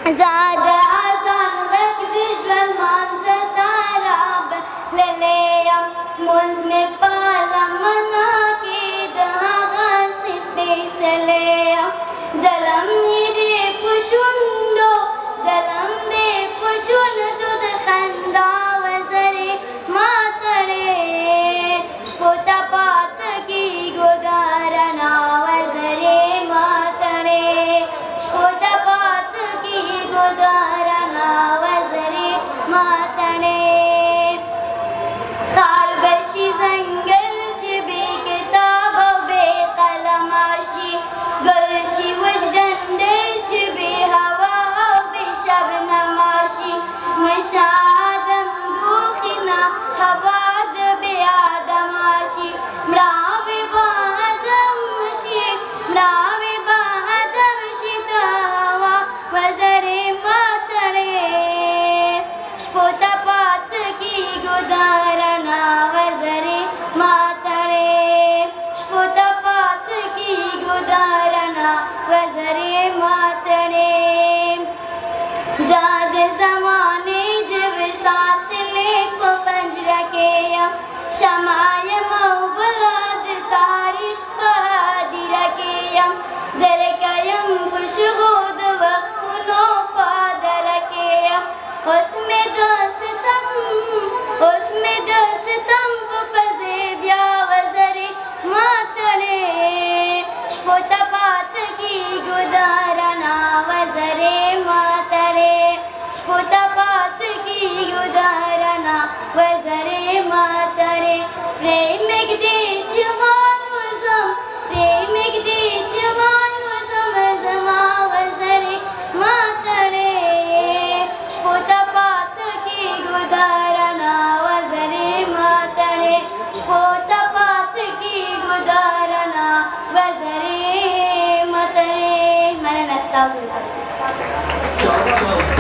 زاد حسن وقدش والمنزل راب لليم منزل بالمنا كده غاسس بيسليم زلمني دي كشندو زلم دي كشندو دخندا وزري ما تري شبوتا بات کی گدارنا وزري ما تري شبوتا بات کی گدارنا وزري ما تري خار بشي زنگل جبي كتاب وبقلم عشي قرشي وجدان جبي هوا وبشبنا ماشي مش آدم دوخنا هباد بآدم عشي مراوي بآدم مشي مراوي بآدم شتاوا وزري ما تري شبوتا بات کی گدارنا وزري ما تري شبوتا بات کی گدارنا وزري ما تري زاد زمانے جب ساتھ لے کو پنجرہ کے شمائے موبلاد تاریخ بہادی رکھے زرکیم خوشگود وقتنو پاد رکھے اس میں دستم پزیبیا وزری ماتڑے شپوتا پات کی گدارنا وزری ماتڑے شپوتا پات کی گدارنا وزری ماتڑے پریمک دی جوان وزم پریمک دی جوان وزم زما وزری ماتڑے شپوتا پات کی گدارنا وزری ماتڑے شپوتا پات کی گدارنا وزری ماتڑے. من نستغفر الله.